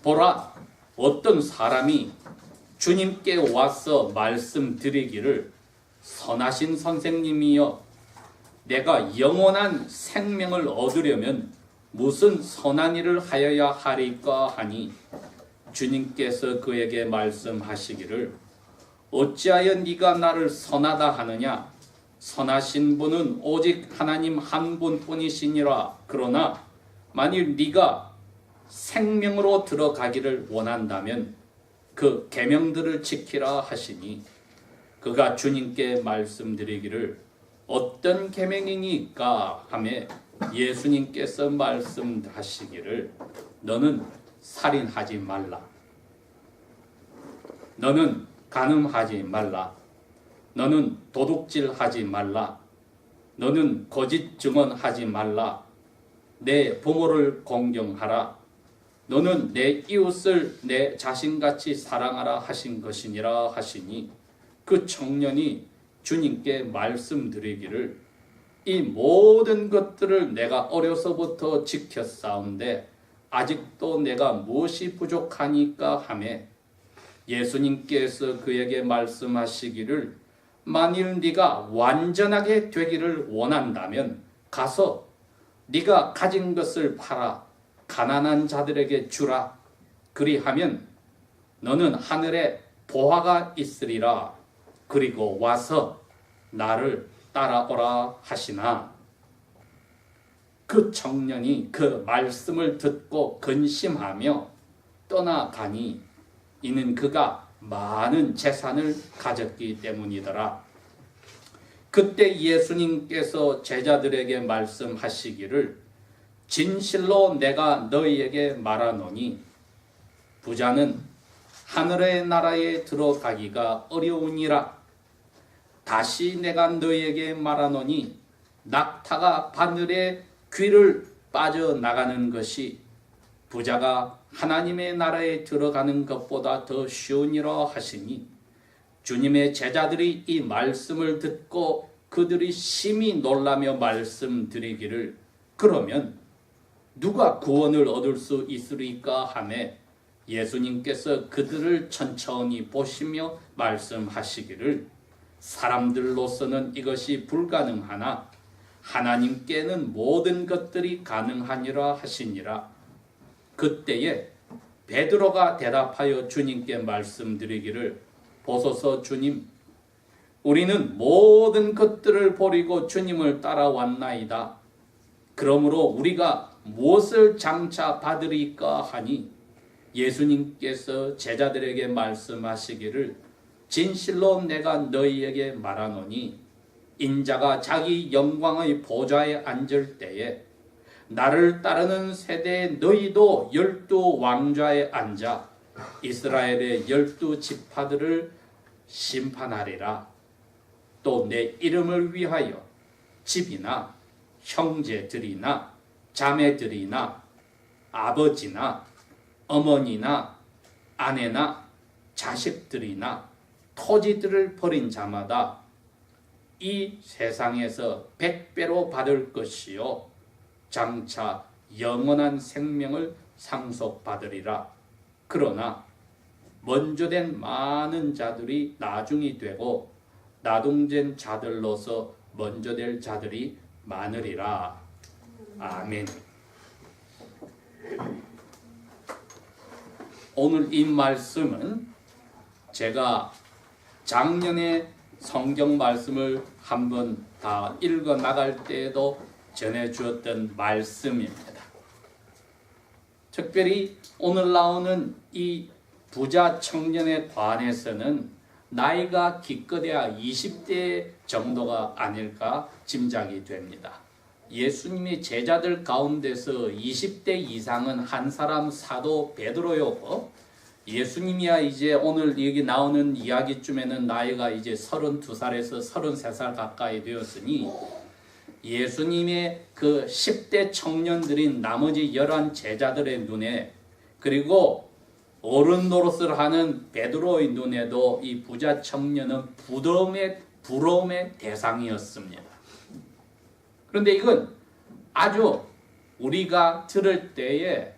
보라, 어떤 사람이 주님께 와서 말씀드리기를, 선하신 선생님이여, 내가 영원한 생명을 얻으려면 무슨 선한 일을 하여야 하리까 하니, 주님께서 그에게 말씀하시기를, 어찌하여 네가 나를 선하다 하느냐? 선하신 분은 오직 하나님 한 분뿐이시니라. 그러나 만일 네가 생명으로 들어가기를 원한다면 그 계명들을 지키라 하시니, 그가 주님께 말씀드리기를, 어떤 계명이니까 하매 예수님께서 말씀하시기를, 너는 살인하지 말라, 너는 간음하지 말라, 너는 도둑질하지 말라, 너는 거짓 증언하지 말라, 내 부모를 공경하라, 너는 내 이웃을 내 자신같이 사랑하라 하신 것이니라 하시니, 그 청년이 주님께 말씀드리기를, 이 모든 것들을 내가 어려서부터 지켰사온데 아직도 내가 무엇이 부족하니까 하매, 예수님께서 그에게 말씀하시기를, 만일 네가 완전하게 되기를 원한다면 가서 네가 가진 것을 팔아 가난한 자들에게 주라. 그리하면 너는 하늘에 보화가 있으리라. 그리고 와서 나를 따라오라 하시나, 그 청년이 그 말씀을 듣고 근심하며 떠나가니, 이는 그가 많은 재산을 가졌기 때문이더라. 그때 예수님께서 제자들에게 말씀하시기를, 진실로 내가 너희에게 말하노니 부자는 하늘의 나라에 들어가기가 어려우니라. 다시 내가 너희에게 말하노니 낙타가 바늘에 귀를 빠져나가는 것이 부자가 하나님의 나라에 들어가는 것보다 더 쉬우니라 하시니, 주님의 제자들이 이 말씀을 듣고 그들이 심히 놀라며 말씀드리기를, 그러면 누가 구원을 얻을 수 있으리까 하매, 예수님께서 그들을 천천히 보시며 말씀하시기를, 사람들로서는 이것이 불가능하나 하나님께는 모든 것들이 가능하니라 하시니라. 그때에 베드로가 대답하여 주님께 말씀드리기를, 보소서 주님, 우리는 모든 것들을 버리고 주님을 따라왔나이다. 그러므로 우리가 무엇을 장차 받으리까 하니, 예수님께서 제자들에게 말씀하시기를, 진실로 내가 너희에게 말하노니 인자가 자기 영광의 보좌에 앉을 때에 나를 따르는 세대의 너희도 12 왕좌에 앉아 이스라엘의 12 지파들을 심판하리라. 또 내 이름을 위하여 집이나 형제들이나 자매들이나 아버지나 어머니나 아내나 자식들이나 토지들을 버린 자마다 이 세상에서 100배로 받을 것이요 장차 영원한 생명을 상속받으리라. 그러나 먼저 된 많은 자들이 나중이 되고 나중된 자들로서 먼저 될 자들이 많으리라. 아멘. 오늘 이 말씀은 제가 작년에 성경 말씀을 한번 다 읽어 나갈 때에도 전해주었던 말씀입니다. 특별히 오늘 나오는 이 부자 청년에 관해서는 나이가 기껏해야 20대 정도가 아닐까 짐작이 됩니다. 예수님의 제자들 가운데서 20대 이상은 한 사람 사도 베드로였고, 예수님이야 이제 오늘 여기 나오는 이야기쯤에는 나이가 이제 32살에서 33살 가까이 되었으니, 예수님의 그 10대 청년들인 나머지 11 제자들의 눈에, 그리고 어른 노릇을 하는 베드로의 눈에도 이 부자 청년은 부러움의 대상이었습니다. 그런데 이건 아주 우리가 들을 때에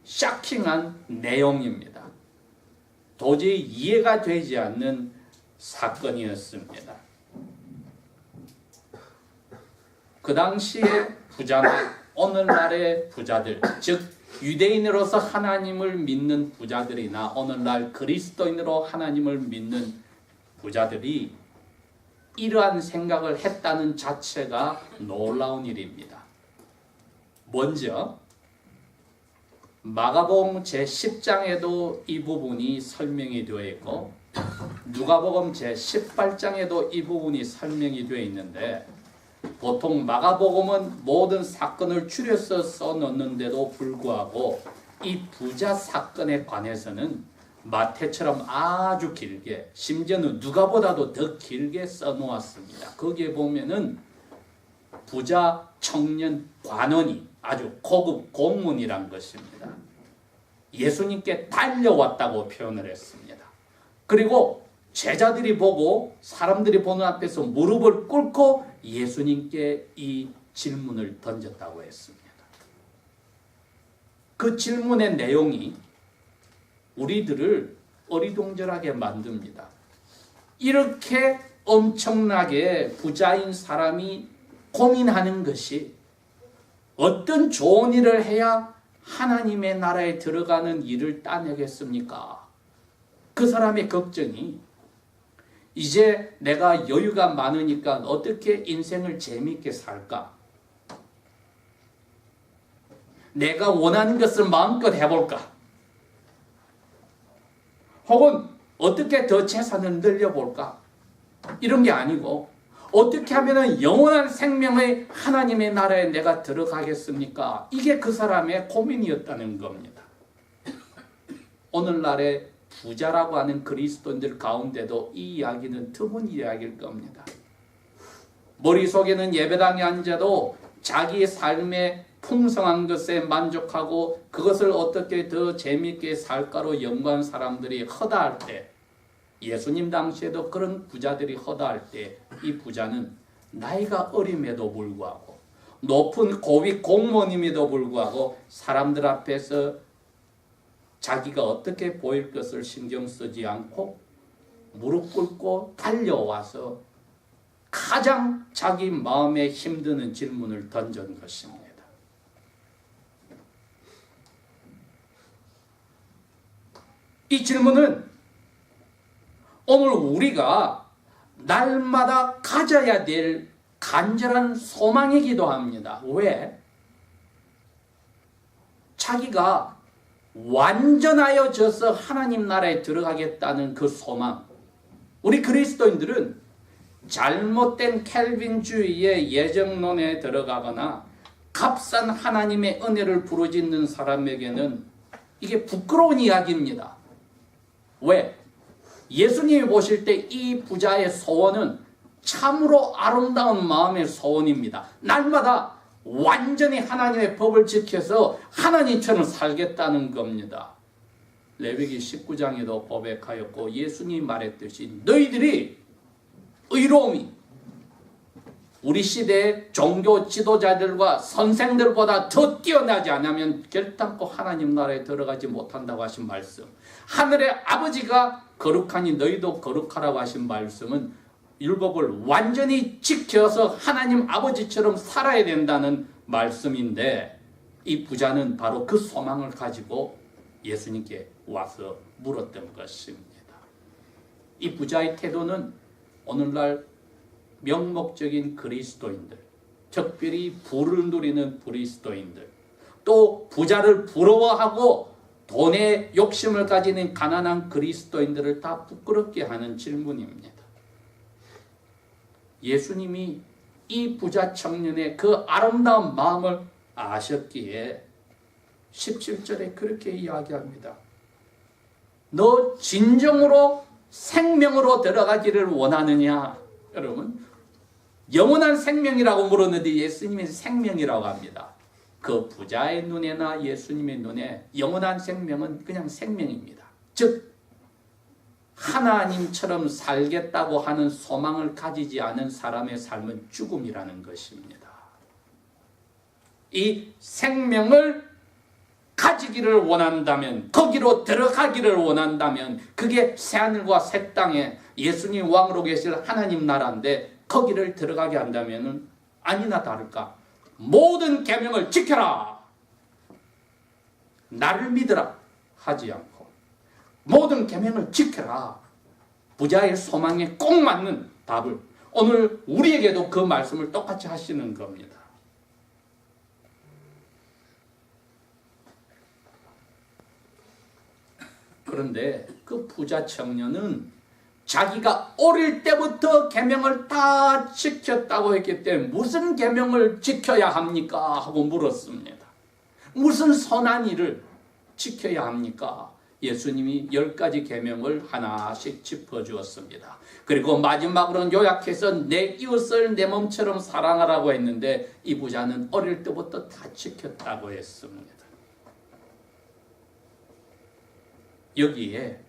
샤킹한 내용입니다. 도저히 이해가 되지 않는 사건이었습니다. 그 당시에 부자는 오늘날의 부자들, 즉 유대인으로서 하나님을 믿는 부자들이나 오늘날 그리스도인으로 하나님을 믿는 부자들이 이러한 생각을 했다는 자체가 놀라운 일입니다. 먼저 마가복음 제10장에도 이 부분이 설명이 되어 있고 누가복음 제18장에도 이 부분이 설명이 되어 있는데, 보통 마가복음은 모든 사건을 추려서 써놓는데도 불구하고 이 부자 사건에 관해서는 마태처럼 아주 길게, 심지어는 누가보다도 더 길게 써놓았습니다. 거기에 보면은 부자 청년 관원이 아주 고급 공문이란 것입니다. 예수님께 달려왔다고 표현을 했습니다. 그리고 제자들이 보고 사람들이 보는 앞에서 무릎을 꿇고 예수님께 이 질문을 던졌다고 했습니다. 그 질문의 내용이 우리들을 어리둥절하게 만듭니다. 이렇게 엄청나게 부자인 사람이 고민하는 것이 어떤 좋은 일을 해야 하나님의 나라에 들어가는 일을 따내겠습니까? 그 사람의 걱정이 이제 내가 여유가 많으니까 어떻게 인생을 재미있게 살까? 내가 원하는 것을 마음껏 해볼까? 혹은 어떻게 더 재산을 늘려볼까? 이런 게 아니고 어떻게 하면 영원한 생명의 하나님의 나라에 내가 들어가겠습니까? 이게 그 사람의 고민이었다는 겁니다. 오늘날의 부자라고 하는 그리스도인들 가운데도 이 이야기는 드문 이야기일 겁니다. 머릿속에는 예배당에 앉아도 자기의 삶의 풍성한 것에 만족하고 그것을 어떻게 더 재미있게 살까로 연구한 사람들이 허다할 때, 예수님 당시에도 그런 부자들이 허다할 때 이 부자는 나이가 어림에도 불구하고 높은 고위 공무원임에도 불구하고 사람들 앞에서 자기가 어떻게 보일 것을 신경 쓰지 않고 무릎 꿇고 달려와서 가장 자기 마음에 힘드는 질문을 던진 것입니다. 이 질문은 오늘 우리가 날마다 가져야 될 간절한 소망이기도 합니다. 왜? 자기가 완전하여져서 하나님 나라에 들어가겠다는 그 소망. 우리 그리스도인들은 잘못된 켈빈주의의 예정론에 들어가거나 값싼 하나님의 은혜를 부르짖는 사람에게는 이게 부끄러운 이야기입니다. 왜? 예수님이 보실 때 이 부자의 소원은 참으로 아름다운 마음의 소원입니다. 날마다 완전히 하나님의 법을 지켜서 하나님처럼 살겠다는 겁니다. 레위기 19장에도 고백하였고 예수님이 말했듯이 너희들이 의로움이 우리 시대의 종교 지도자들과 선생들보다 더 뛰어나지 않으면 결단코 하나님 나라에 들어가지 못한다고 하신 말씀, 하늘의 아버지가 거룩하니 너희도 거룩하라고 하신 말씀은 율법을 완전히 지켜서 하나님 아버지처럼 살아야 된다는 말씀인데, 이 부자는 바로 그 소망을 가지고 예수님께 와서 물었던 것입니다. 이 부자의 태도는 오늘날 명목적인 그리스도인들, 특별히 부를 누리는 그리스도인들, 또 부자를 부러워하고 돈에 욕심을 가지는 가난한 그리스도인들을 다 부끄럽게 하는 질문입니다. 예수님이 이 부자 청년의 그 아름다운 마음을 아셨기에 17절에 그렇게 이야기합니다. 너 진정으로 생명으로 들어가기를 원하느냐? 여러분, 영원한 생명이라고 물었는데 예수님이 생명이라고 합니다. 그 부자의 눈에나 예수님의 눈에 영원한 생명은 그냥 생명입니다. 즉 하나님처럼 살겠다고 하는 소망을 가지지 않은 사람의 삶은 죽음이라는 것입니다. 이 생명을 가지기를 원한다면, 거기로 들어가기를 원한다면, 그게 새하늘과 새 땅에 예수님 왕으로 계실 하나님 나라인데 거기를 들어가게 한다면 아니나 다를까 모든 계명을 지켜라, 나를 믿으라 하지 않고 모든 계명을 지켜라, 부자의 소망에 꼭 맞는 답을 오늘 우리에게도 그 말씀을 똑같이 하시는 겁니다. 그런데 그 부자 청년은 자기가 어릴 때부터 계명을 다 지켰다고 했기 때문에 무슨 계명을 지켜야 합니까? 하고 물었습니다. 무슨 선한 일을 지켜야 합니까? 예수님이 10가지 계명을 하나씩 짚어주었습니다. 그리고 마지막으로는 요약해서 내 이웃을 내 몸처럼 사랑하라고 했는데 이 부자는 어릴 때부터 다 지켰다고 했습니다. 여기에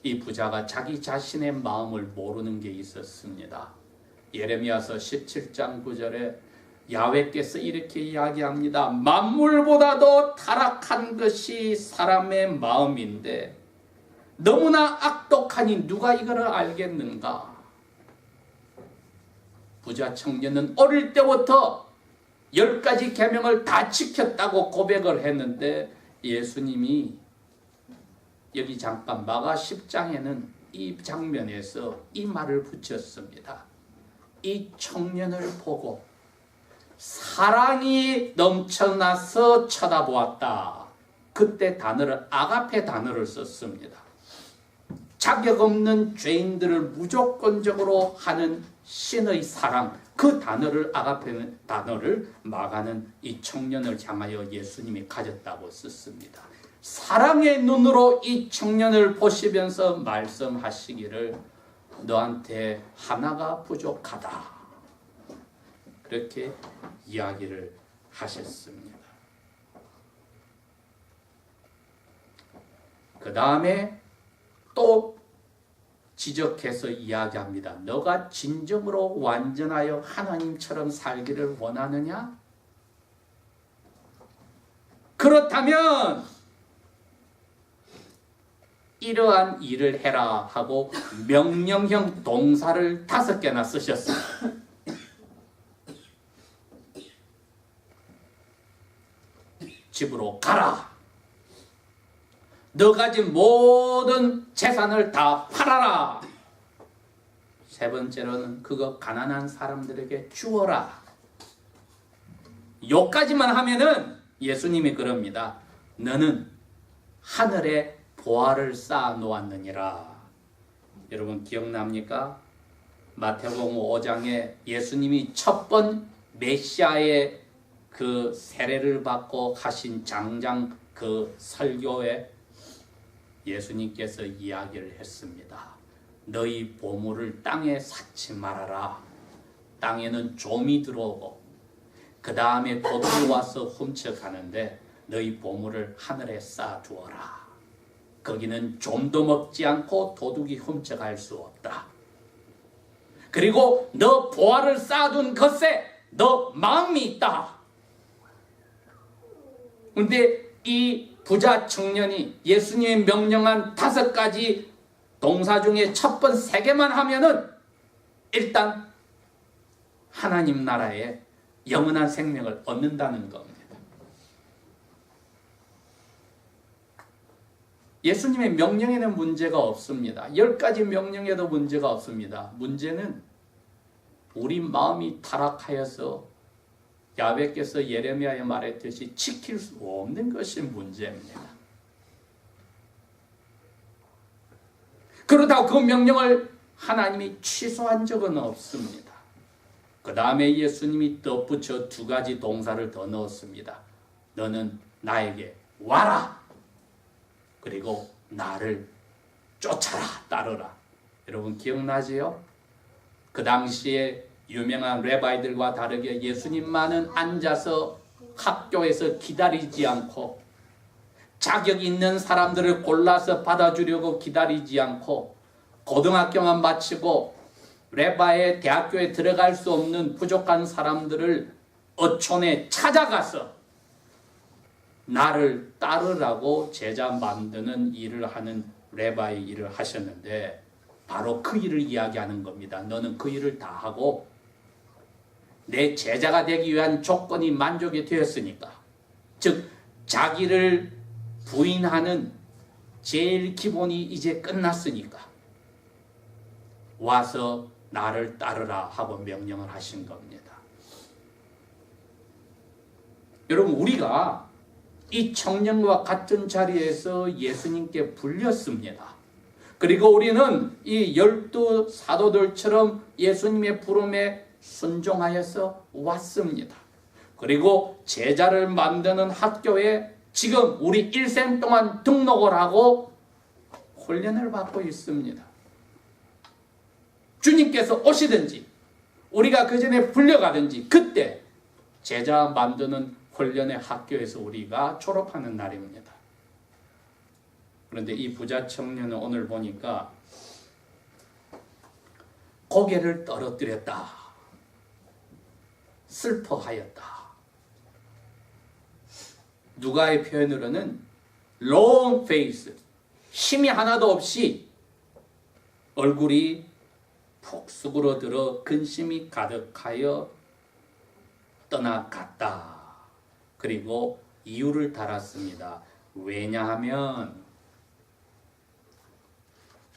이 부자가 자기 자신의 마음을 모르는 게 있었습니다. 예레미야서 17장 9절에 야훼께서 이렇게 이야기합니다. 만물보다도 타락한 것이 사람의 마음인데 너무나 악독하니 누가 이거를 알겠는가? 부자 청년은 어릴 때부터 10가지 계명을 다 지켰다고 고백을 했는데 예수님이 여기 잠깐 마가 10장에는 이 장면에서 이 말을 붙였습니다. 이 청년을 보고 사랑이 넘쳐나서 쳐다보았다. 그때 단어를 아가페 단어를 썼습니다. 자격 없는 죄인들을 무조건적으로 하는 신의 사랑, 그 단어를 아가페 단어를 마가는 이 청년을 향하여 예수님이 가졌다고 썼습니다. 사랑의 눈으로 이 청년을 보시면서 말씀하시기를 너한테 하나가 부족하다. 그렇게 이야기를 하셨습니다. 그 다음에 또 지적해서 이야기합니다. 너가 진정으로 완전하여 하나님처럼 살기를 원하느냐? 그렇다면 이러한 일을 해라 하고 명령형 동사를 5개나 쓰셨어요. 집으로 가라. 너 가진 모든 재산을 다 팔아라. 3번째로는 그거 가난한 사람들에게 주어라. 요까지만 하면은 예수님이 그럽니다. 너는 하늘에 보화를 쌓아 놓았느니라. 여러분 기억납니까? 마태복음 5장에 예수님이 첫 번 메시아의 그 세례를 받고 하신 장장 그 설교에 예수님께서 이야기를 했습니다. 너희 보물을 땅에 쌓지 말아라. 땅에는 좀이 들어오고 그 다음에 도둑이 와서 훔쳐가는데 너희 보물을 하늘에 쌓아두어라. 거기는 좀도 먹지 않고 도둑이 훔쳐갈 수 없다. 그리고 너 보화를 쌓아둔 것에 너 마음이 있다. 그런데 이 부자 청년이 예수님이 명령한 5가지 동사 중에 첫 번 3개만 하면은 일단 하나님 나라에 영원한 생명을 얻는다는 겁니다. 예수님의 명령에는 문제가 없습니다. 10가지 명령에도 문제가 없습니다. 문제는 우리 마음이 타락하여서 야훼께서 예레미야에 말했듯이 지킬 수 없는 것이 문제입니다. 그렇다고 그 명령을 하나님이 취소한 적은 없습니다. 그 다음에 예수님이 덧붙여 2가지 동사를 더 넣었습니다. 너는 나에게 와라. 그리고 나를 쫓아라, 따르라. 여러분 기억나지요? 그 당시에 유명한 레바이들과 다르게 예수님만은 앉아서 학교에서 기다리지 않고 자격 있는 사람들을 골라서 받아주려고 기다리지 않고 고등학교만 마치고 레바의 대학교에 들어갈 수 없는 부족한 사람들을 어촌에 찾아가서 나를 따르라고 제자 만드는 일을 하는 레바이 일을 하셨는데 바로 그 일을 이야기하는 겁니다. 너는 그 일을 다 하고 내 제자가 되기 위한 조건이 만족이 되었으니까, 즉 자기를 부인하는 제일 기본이 이제 끝났으니까 와서 나를 따르라 하고 명령을 하신 겁니다. 여러분, 우리가 이 청년과 같은 자리에서 예수님께 불렸습니다. 그리고 우리는 이 12 사도들처럼 예수님의 부름에 순종하여서 왔습니다. 그리고 제자를 만드는 학교에 지금 우리 일생 동안 등록을 하고 훈련을 받고 있습니다. 주님께서 오시든지 우리가 그 전에 불려가든지 그때 제자 만드는 훈련의 학교에서 우리가 졸업하는 날입니다. 그런데 이 부자 청년은 오늘 보니까 고개를 떨어뜨렸다, 슬퍼하였다. 누가의 표현으로는 long face, 힘이 하나도 없이 얼굴이 푹 수그러들어 근심이 가득하여 떠나갔다. 그리고 이유를 달았습니다. 왜냐하면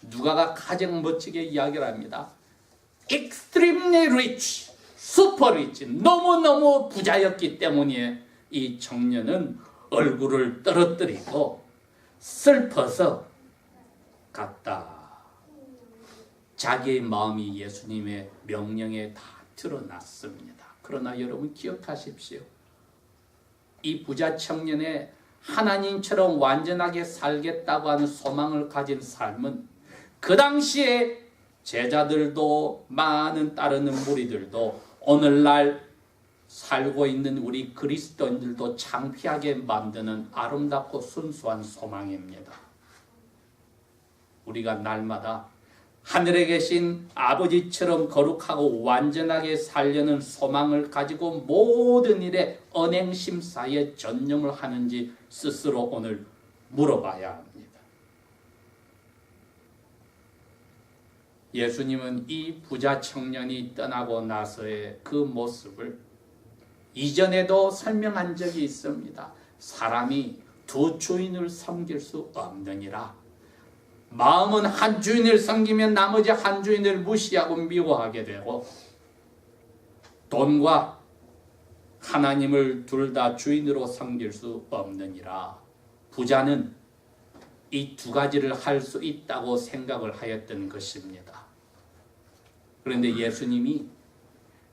누가가 가장 멋지게 이야기를 합니다. extremely rich, super rich, 너무너무 부자였기 때문에 이 청년은 얼굴을 떨어뜨리고 슬퍼서 갔다. 자기의 마음이 예수님의 명령에 다 드러났습니다. 그러나 여러분 기억하십시오. 이 부자 청년의 하나님처럼 완전하게 살겠다고 하는 소망을 가진 삶은 그 당시에 제자들도 많은 따르는 무리들도 오늘날 살고 있는 우리 그리스도인들도 창피하게 만드는 아름답고 순수한 소망입니다. 우리가 날마다 하늘에 계신 아버지처럼 거룩하고 완전하게 살려는 소망을 가지고 모든 일에 언행심사에 전념을 하는지 스스로 오늘 물어봐야 합니다. 예수님은 이 부자 청년이 떠나고 나서의 그 모습을 이전에도 설명한 적이 있습니다. 사람이 두 주인을 섬길 수 없느니라. 마음은 한 주인을 섬기면 나머지 한 주인을 무시하고 미워하게 되고, 돈과 하나님을 둘 다 주인으로 섬길 수 없느니라. 부자는 이 두 가지를 할 수 있다고 생각을 하였던 것입니다. 그런데 예수님이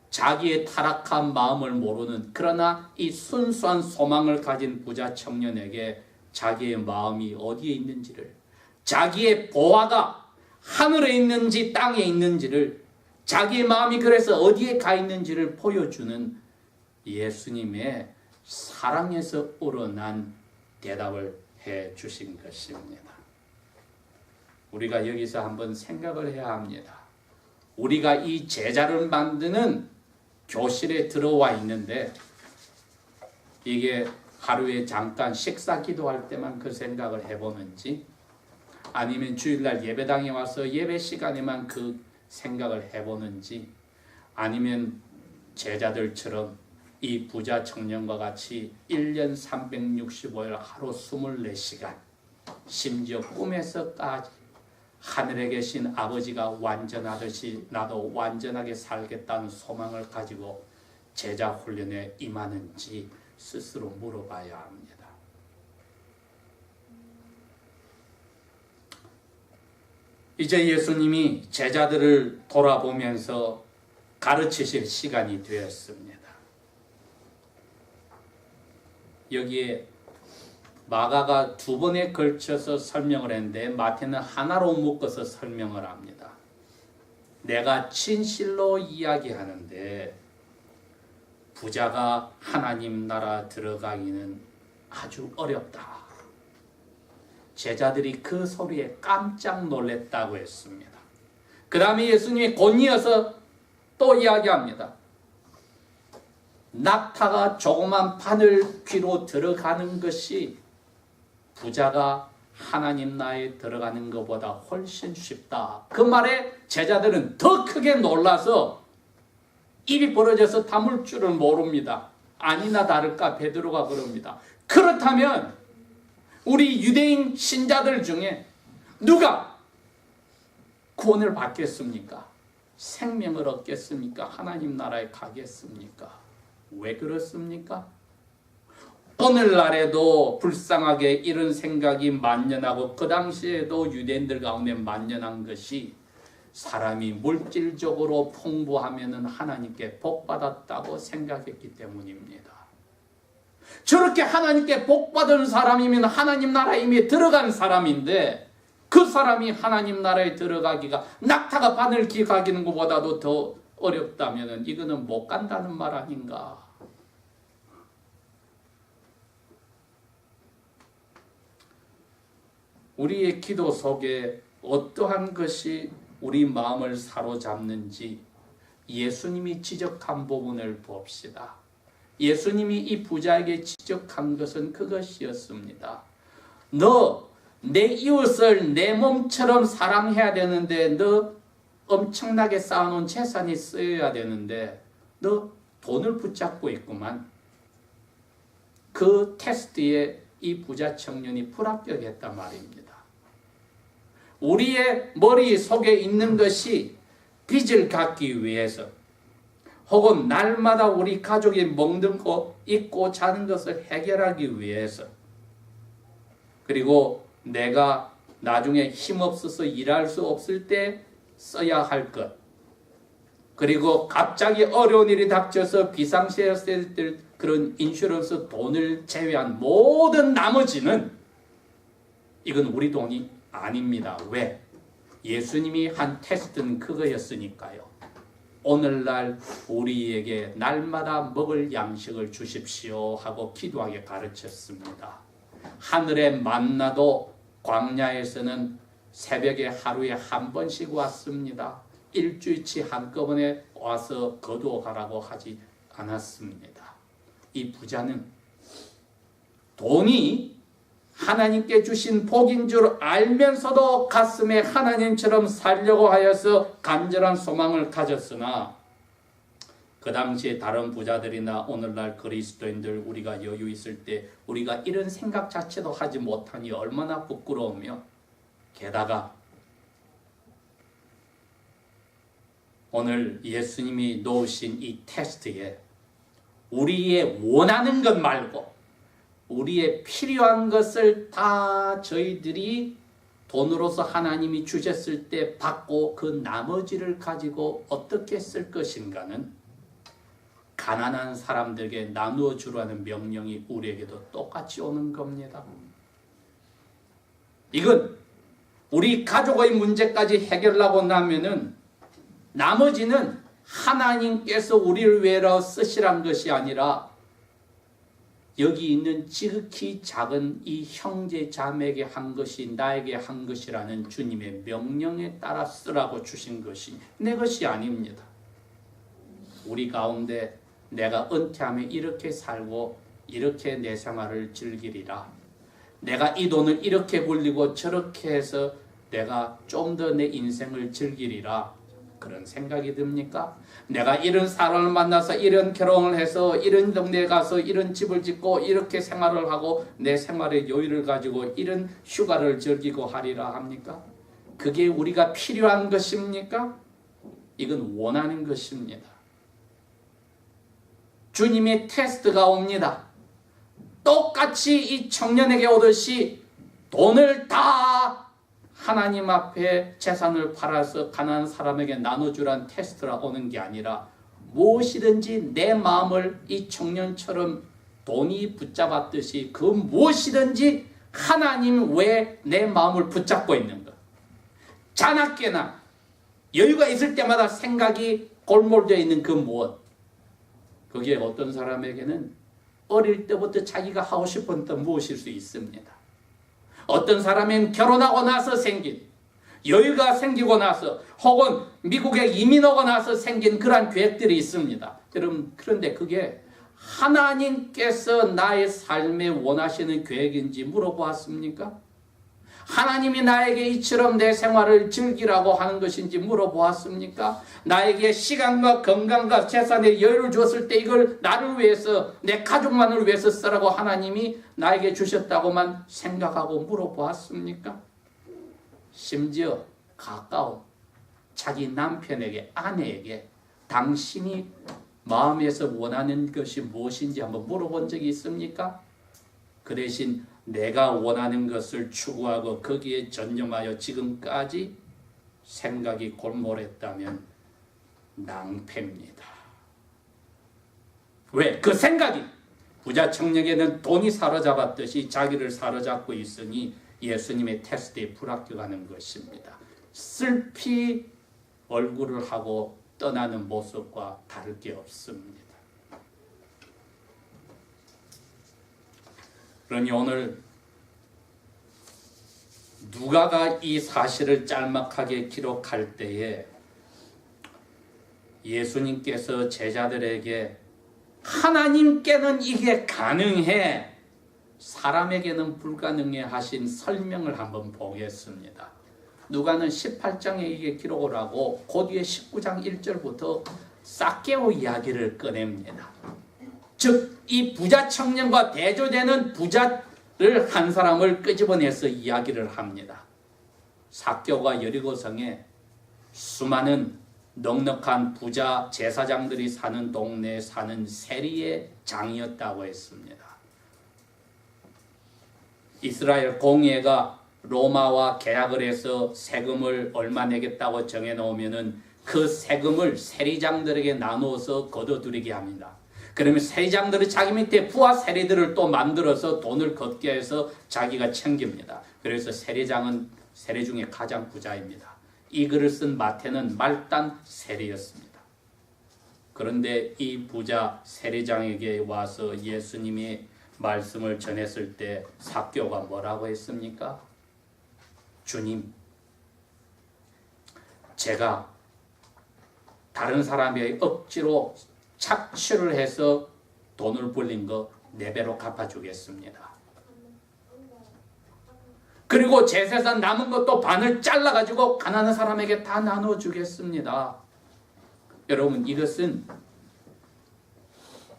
자기의 타락한 마음을 모르는, 그러나 이 순수한 소망을 가진 부자 청년에게 자기의 마음이 어디에 있는지를, 자기의 보화가 하늘에 있는지 땅에 있는지를, 자기의 마음이 그래서 어디에 가 있는지를 보여주는 예수님의 사랑에서 우러난 대답을 해 주신 것입니다. 우리가 여기서 한번 생각을 해야 합니다. 우리가 이 제자를 만드는 교실에 들어와 있는데 이게 하루에 잠깐 식사 기도할 때만 그 생각을 해보는지, 아니면 주일날 예배당에 와서 예배 시간에만 그 생각을 해보는지, 아니면 제자들처럼 이 부자 청년과 같이 1년 365일 하루 24시간, 심지어 꿈에서까지 하늘에 계신 아버지가 완전하듯이 나도 완전하게 살겠다는 소망을 가지고 제자 훈련에 임하는지 스스로 물어봐야 합니다. 이제 예수님이 제자들을 돌아보면서 가르치실 시간이 되었습니다. 여기에 마가가 두 번에 걸쳐서 설명을 했는데 마태는 하나로 묶어서 설명을 합니다. 내가 진실로 이야기하는데 부자가 하나님 나라 들어가기는 아주 어렵다. 제자들이 그 소리에 깜짝 놀랐다고 했습니다. 그 다음에 예수님이 곧 이어서 또 이야기합니다. 낙타가 조그만 바늘 귀로 들어가는 것이 부자가 하나님 나라에 들어가는 것보다 훨씬 쉽다. 그 말에 제자들은 더 크게 놀라서 입이 벌어져서 담을 줄을 모릅니다. 아니나 다를까 베드로가 그럽니다. 그렇다면 우리 유대인 신자들 중에 누가 구원을 받겠습니까? 생명을 얻겠습니까? 하나님 나라에 가겠습니까? 왜 그렇습니까? 오늘날에도 불쌍하게 이런 생각이 만연하고 그 당시에도 유대인들 가운데 만연한 것이 사람이 물질적으로 풍부하면 하나님께 복받았다고 생각했기 때문입니다. 저렇게 하나님께 복받은 사람이면 하나님 나라에 이미 들어간 사람인데 그 사람이 하나님 나라에 들어가기가 낙타가 바늘 기가기는 것보다도 더 어렵다면 이거는 못 간다는 말 아닌가. 우리의 기도 속에 어떠한 것이 우리 마음을 사로잡는지 예수님이 지적한 부분을 봅시다. 예수님이 이 부자에게 지적한 것은 그것이었습니다. 너 내 이웃을 내 몸처럼 사랑해야 되는데 너 엄청나게 쌓아놓은 재산이 쓰여야 되는데 너 돈을 붙잡고 있구만. 그 테스트에 이 부자 청년이 불합격했단 말입니다. 우리의 머릿속에 있는 것이 빚을 갚기 위해서 혹은 날마다 우리 가족이 먹는 거, 입고 자는 것을 해결하기 위해서 그리고 내가 나중에 힘없어서 일할 수 없을 때 써야 할 것 그리고 갑자기 어려운 일이 닥쳐서 비상시에 쓸 때 그런 인슈런스 돈을 제외한 모든 나머지는 이건 우리 돈이 아닙니다. 왜? 예수님이 한 테스트는 그거였으니까요. 오늘날 우리에게 날마다 먹을 양식을 주십시오 하고 기도하게 가르쳤습니다. 하늘의 만나도 광야에서는 새벽에 하루에 한 번씩 왔습니다. 일주일치 한꺼번에 와서 거두어 가라고 하지 않았습니다. 이 부자는 돈이 하나님께 주신 복인 줄 알면서도 가슴에 하나님처럼 살려고 하여서 간절한 소망을 가졌으나 그 당시에 다른 부자들이나 오늘날 그리스도인들 우리가 여유 있을 때 우리가 이런 생각 자체도 하지 못하니 얼마나 부끄러우며 게다가 오늘 예수님이 놓으신 이 테스트에 우리의 원하는 것 말고 우리의 필요한 것을 다 저희들이 돈으로서 하나님이 주셨을 때 받고 그 나머지를 가지고 어떻게 쓸 것인가는 가난한 사람들에게 나누어 주라는 명령이 우리에게도 똑같이 오는 겁니다. 이건 우리 가족의 문제까지 해결하고 나면은 나머지는 하나님께서 우리를 위하여 쓰시란 것이 아니라 여기 있는 지극히 작은 이 형제 자매에게 한 것이 나에게 한 것이라는 주님의 명령에 따라 쓰라고 주신 것이 내 것이 아닙니다. 우리 가운데 내가 은퇴하면 이렇게 살고 이렇게 내 생활을 즐기리라. 내가 이 돈을 이렇게 굴리고 저렇게 해서 내가 좀 더 내 인생을 즐기리라. 그런 생각이 듭니까? 내가 이런 사람을 만나서 이런 결혼을 해서 이런 동네에 가서 이런 집을 짓고 이렇게 생활을 하고 내 생활의 여유를 가지고 이런 휴가를 즐기고 하리라 합니까? 그게 우리가 필요한 것입니까? 이건 원하는 것입니다. 주님의 테스트가 옵니다. 똑같이 이 청년에게 오듯이 돈을 다 하나님 앞에 재산을 팔아서 가난한 사람에게 나눠주란 테스트라 오는 게 아니라 무엇이든지 내 마음을 이 청년처럼 돈이 붙잡았듯이 그 무엇이든지 하나님 외에 내 마음을 붙잡고 있는 것. 자나깨나 여유가 있을 때마다 생각이 골몰되어 있는 그 무엇. 그게 어떤 사람에게는 어릴 때부터 자기가 하고 싶었던 무엇일 수 있습니다. 어떤 사람은 결혼하고 나서 생긴 여유가 생기고 나서 혹은 미국에 이민하고 나서 생긴 그러한 계획들이 있습니다. 여러분 그런데 그게 하나님께서 나의 삶에 원하시는 계획인지 물어보았습니까? 하나님이 나에게 이처럼 내 생활을 즐기라고 하는 것인지 물어보았습니까? 나에게 시간과 건강과 재산의 여유를 주었을 때 이걸 나를 위해서, 내 가족만을 위해서 쓰라고 하나님이 나에게 주셨다고만 생각하고 물어보았습니까? 심지어 가까운 자기 남편에게, 아내에게 당신이 마음에서 원하는 것이 무엇인지 한번 물어본 적이 있습니까? 그 대신 내가 원하는 것을 추구하고 거기에 전념하여 지금까지 생각이 골몰했다면 낭패입니다. 왜? 그 생각이 부자 청년에게는 돈이 사로잡았듯이 자기를 사로잡고 있으니 예수님의 테스트에 불합격하는 것입니다. 슬피 얼굴을 하고 떠나는 모습과 다를 게 없습니다. 그러니 오늘 누가가 이 사실을 짤막하게 기록할 때에 예수님께서 제자들에게 하나님께는 이게 가능해, 사람에게는 불가능해 하신 설명을 한번 보겠습니다. 누가는 18장에 이게 기록을 하고 그 뒤에 19장 1절부터 삭개오 이야기를 꺼냅니다. 즉 이 부자 청년과 대조되는 부자를 한 사람을 끄집어내서 이야기를 합니다. 삭개오가 여리고성에 수많은 넉넉한 부자 제사장들이 사는 동네에 사는 세리의 장이었다고 했습니다. 이스라엘 공예가 로마와 계약을 해서 세금을 얼마 내겠다고 정해놓으면 그 세금을 세리장들에게 나누어서 거둬들이게 합니다. 그러면 세리장들은 자기 밑에 부하 세리들을 또 만들어서 돈을 걷게 해서 자기가 챙깁니다. 그래서 세리장은 세리 중에 가장 부자입니다. 이 글을 쓴 마태는 말단 세리였습니다. 그런데 이 부자 세리장에게 와서 예수님이 말씀을 전했을 때 삭개오가 뭐라고 했습니까? 주님, 제가 다른 사람에게 억지로 착취를 해서 돈을 벌린 거 4배로 갚아주겠습니다. 그리고 제 재산 남은 것도 반을 잘라가지고 가난한 사람에게 다 나눠주겠습니다. 여러분, 이것은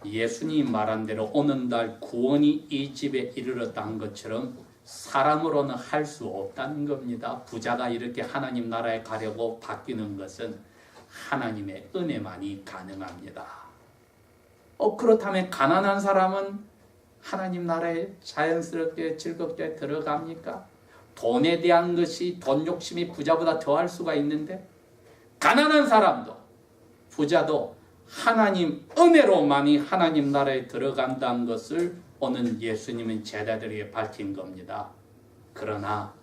예수님이 말한 대로 오늘날 구원이 이 집에 이르렀다는 것처럼 사람으로는 할 수 없다는 겁니다. 부자가 이렇게 하나님 나라에 가려고 바뀌는 것은 하나님의 은혜만이 가능합니다. 그렇다면 가난한 사람은 하나님 나라에 자연스럽게 즐겁게 들어갑니까? 돈에 대한 것이, 돈 욕심이 부자보다 더할 수가 있는데, 가난한 사람도 부자도 하나님 은혜로만이 하나님 나라에 들어간다는 것을 오늘 예수님은 제자들에게 밝힌 겁니다. 그러나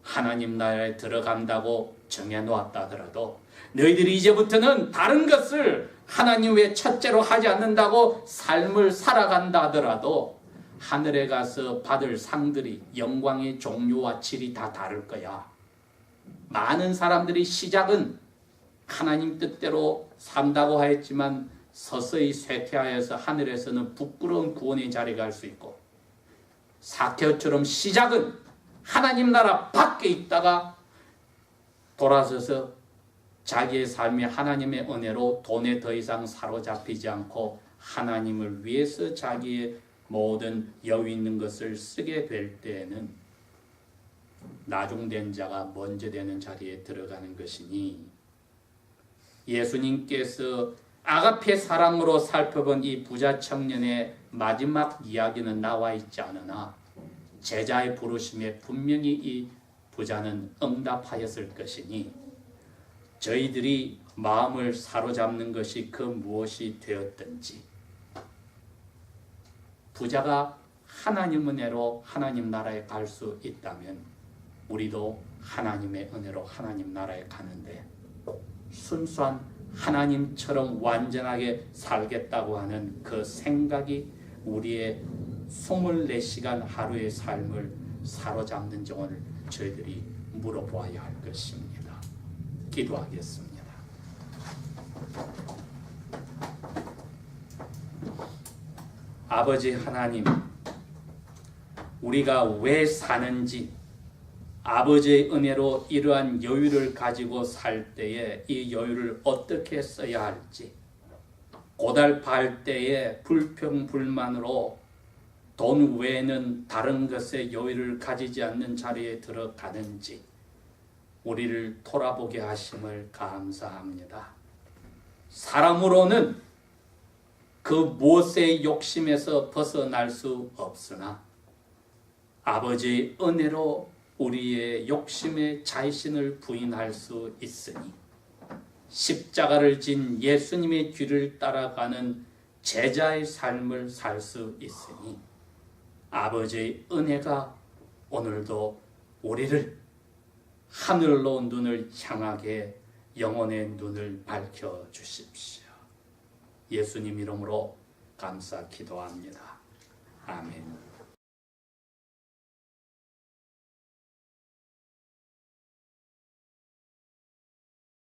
하나님 나라에 들어간다고 정해놓았다 하더라도 너희들이 이제부터는 다른 것을 하나님 외에 첫째로 하지 않는다고 삶을 살아간다 하더라도 하늘에 가서 받을 상들이, 영광의 종류와 질이 다 다를 거야. 많은 사람들이 시작은 하나님 뜻대로 산다고 하였지만 서서히 쇠퇴하여서 하늘에서는 부끄러운 구원의 자리에 갈 수 있고, 삭개오처럼 시작은 하나님 나라 밖에 있다가 돌아서서 자기의 삶이 하나님의 은혜로 돈에 더 이상 사로잡히지 않고 하나님을 위해서 자기의 모든 여유 있는 것을 쓰게 될 때에는 나중된 자가 먼저 되는 자리에 들어가는 것이니, 예수님께서 아가페 사랑으로 살펴본 이 부자 청년의 마지막 이야기는 나와 있지 않으나 제자의 부르심에 분명히 이 부자는 응답하였을 것이니, 저희들이 마음을 사로잡는 것이 그 무엇이 되었든지 부자가 하나님 은혜로 하나님 나라에 갈 수 있다면 우리도 하나님의 은혜로 하나님 나라에 가는데 순수한 하나님처럼 완전하게 살겠다고 하는 그 생각이 우리의 24시간 하루의 삶을 사로잡는지 오늘 저희들이 물어보아야 할 것입니다. 기도하겠습니다. 아버지 하나님, 우리가 왜 사는지, 아버지의 은혜로 이러한 여유를 가지고 살 때에 이 여유를 어떻게 써야 할지, 고달파할 때에 불평불만으로 돈 외에는 다른 것에 여유를 가지지 않는 자리에 들어가는지 우리를 돌아보게 하심을 감사합니다. 사람으로는 그 무엇의 욕심에서 벗어날 수 없으나 아버지의 은혜로 우리의 욕심의 자신을 부인할 수 있으니 십자가를 진 예수님의 뒤를 따라가는 제자의 삶을 살 수 있으니 아버지의 은혜가 오늘도 우리를 하늘로 눈을 향하게 영혼의 눈을 밝혀주십시오. 예수님 이름으로 감사 기도합니다. 아멘.